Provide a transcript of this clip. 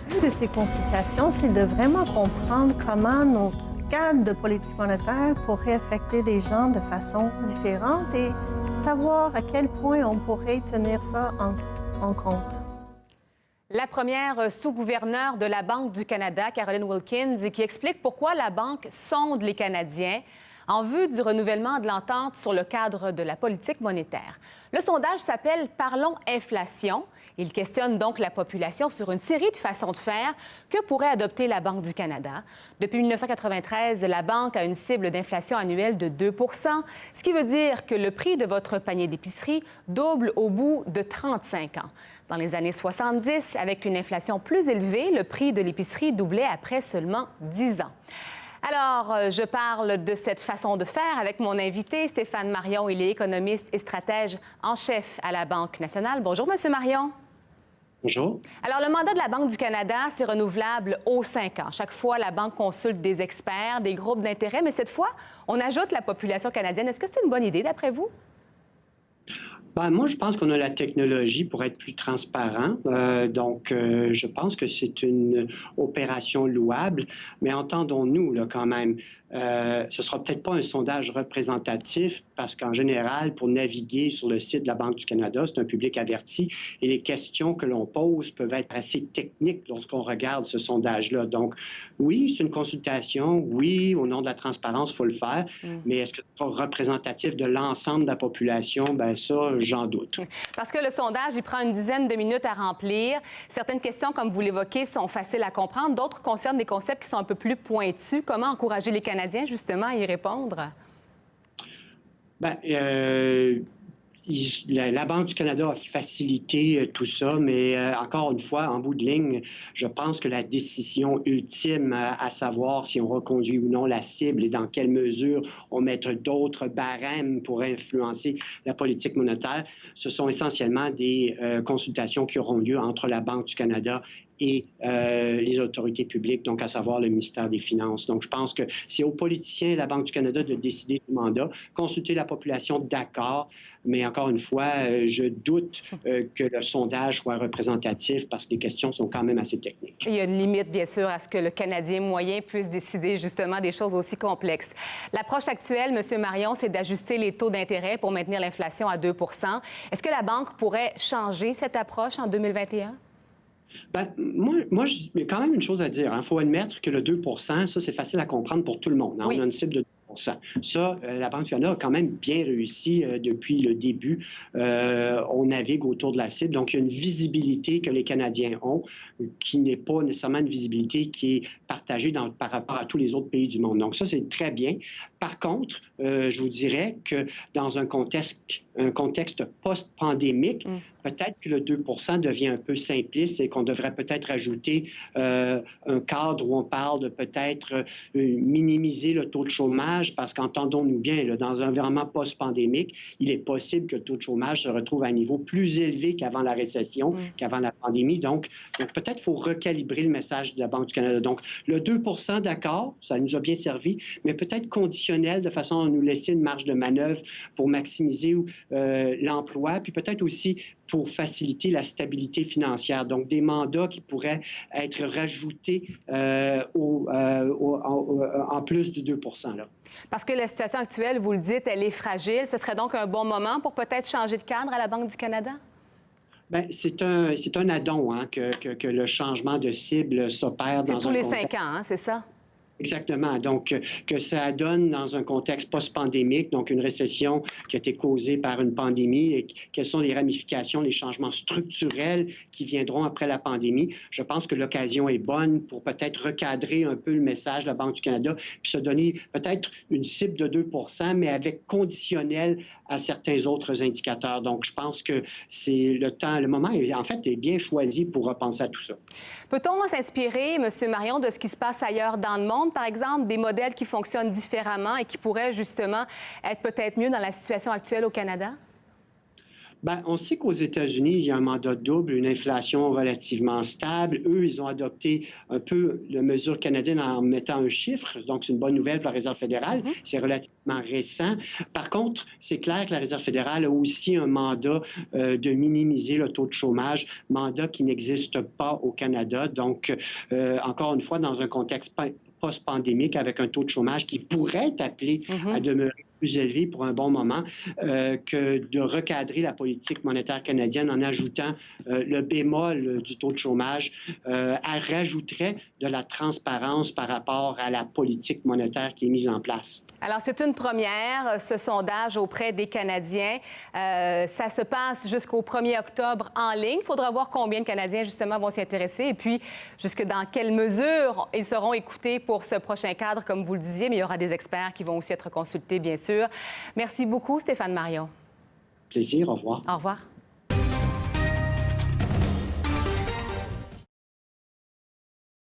but de ces consultations, c'est de vraiment comprendre comment notre cadre de politique monétaire pourrait affecter les gens de façon différente et savoir à quel point on pourrait tenir ça en compte. La première sous-gouverneure de la Banque du Canada, Caroline Wilkins, qui explique pourquoi la Banque sonde les Canadiens en vue du renouvellement de l'entente sur le cadre de la politique monétaire. Le sondage s'appelle « Parlons inflation ». Il questionne donc la population sur une série de façons de faire que pourrait adopter la Banque du Canada. Depuis 1993, la Banque a une cible d'inflation annuelle de 2 %, ce qui veut dire que le prix de votre panier d'épicerie double au bout de 35 ans. Dans les années 70, avec une inflation plus élevée, le prix de l'épicerie doublait après seulement 10 ans. Alors, je parle de cette façon de faire avec mon invité, Stéphane Marion. Il est économiste et stratège en chef à la Banque nationale. Bonjour, Monsieur Marion. Bonjour. Alors, le mandat de la Banque du Canada, c'est renouvelable aux 5 ans. Chaque fois, la Banque consulte des experts, des groupes d'intérêt, mais cette fois, on ajoute la population canadienne. Est-ce que c'est une bonne idée, d'après vous? Moi, je pense qu'on a la technologie pour être plus transparent. Je pense que c'est une opération louable. Mais entendons-nous, là, quand même, ce sera peut-être pas un sondage représentatif parce qu'en général, pour naviguer sur le site de la Banque du Canada, c'est un public averti et les questions que l'on pose peuvent être assez techniques lorsqu'on regarde ce sondage-là. Donc, oui, c'est une consultation. Oui, au nom de la transparence, il faut le faire. Mais est-ce que c'est représentatif de l'ensemble de la population? Bien, ça, j'en doute. Parce que le sondage, il prend une dizaine de minutes à remplir. Certaines questions, comme vous l'évoquez, sont faciles à comprendre. D'autres concernent des concepts qui sont un peu plus pointus. Comment encourager les Canadiens, justement, à y répondre? La Banque du Canada a facilité tout ça, mais encore une fois, en bout de ligne, je pense que la décision ultime à savoir si on reconduit ou non la cible et dans quelle mesure on met d'autres barèmes pour influencer la politique monétaire, ce sont essentiellement des consultations qui auront lieu entre la Banque du Canada et les autorités publiques, donc à savoir le ministère des Finances. Donc, je pense que c'est aux politiciens et la Banque du Canada de décider du mandat, consulter la population, d'accord, mais encore une fois, je doute que le sondage soit représentatif parce que les questions sont quand même assez techniques. Il y a une limite, bien sûr, à ce que le Canadien moyen puisse décider justement des choses aussi complexes. L'approche actuelle, M. Marion, c'est d'ajuster les taux d'intérêt pour maintenir l'inflation à 2 %. Est-ce que la Banque pourrait changer cette approche en 2021? Moi, il y a quand même une chose à dire. Il faut admettre que le 2 ça, c'est facile à comprendre pour tout le monde. Oui. On a une cible de 2 ça, la Banque du Canada a quand même bien réussi depuis le début. On navigue autour de la cible. Donc, il y a une visibilité que les Canadiens ont qui n'est pas nécessairement une visibilité qui est partagée par rapport à tous les autres pays du monde. Donc, ça, c'est très bien. Par contre, je vous dirais que dans un contexte post-pandémique, peut-être que le 2 devient un peu simpliste et qu'on devrait peut-être ajouter un cadre où on parle de peut-être minimiser le taux de chômage parce qu'entendons-nous bien, là, dans un environnement post-pandémique, il est possible que le taux de chômage se retrouve à un niveau plus élevé qu'avant la récession, qu'avant la pandémie. Donc peut-être qu'il faut recalibrer le message de la Banque du Canada. Donc, le 2 d'accord, ça nous a bien servi, mais peut-être conditionnel de façon à nous laisser une marge de manœuvre pour maximiser l'emploi, puis peut-être aussi pour faciliter la stabilité financière. Donc, des mandats qui pourraient être rajoutés en plus du 2 là. Parce que la situation actuelle, vous le dites, elle est fragile. Ce serait donc un bon moment pour peut-être changer de cadre à la Banque du Canada? Bien, c'est un addon que le changement de cible s'opère dans un contexte. C'est tous les 5 ans, c'est ça? Exactement. Donc, que ça donne dans un contexte post-pandémique, donc une récession qui a été causée par une pandémie, et quelles sont les ramifications, les changements structurels qui viendront après la pandémie. Je pense que l'occasion est bonne pour peut-être recadrer un peu le message de la Banque du Canada, puis se donner peut-être une cible de 2 mais avec conditionnel à certains autres indicateurs. Donc, je pense que c'est le moment, en fait, est bien choisi pour repenser à tout ça. Peut-on s'inspirer, M. Marion, de ce qui se passe ailleurs dans le monde, par exemple, des modèles qui fonctionnent différemment et qui pourraient justement être peut-être mieux dans la situation actuelle au Canada? Bien, on sait qu'aux États-Unis, il y a un mandat double, une inflation relativement stable. Eux, ils ont adopté un peu la mesure canadienne en mettant un chiffre, donc c'est une bonne nouvelle pour la Réserve fédérale. C'est relativement récent. Par contre, c'est clair que la Réserve fédérale a aussi un mandat de minimiser le taux de chômage, mandat qui n'existe pas au Canada. Donc, encore une fois, dans un contexte post-pandémique avec un taux de chômage qui pourrait être appelé à demeurer plus élevé pour un bon moment, que de recadrer la politique monétaire canadienne en ajoutant le bémol du taux de chômage, elle rajouterait de la transparence par rapport à la politique monétaire qui est mise en place. Alors, c'est une première, ce sondage auprès des Canadiens. Ça se passe jusqu'au 1er octobre en ligne. Il faudra voir combien de Canadiens, justement, vont s'y intéresser et puis jusque dans quelle mesure ils seront écoutés pour ce prochain cadre, comme vous le disiez, mais il y aura des experts qui vont aussi être consultés, bien sûr. Merci beaucoup, Stéphane Marion. Plaisir, au revoir. Au revoir.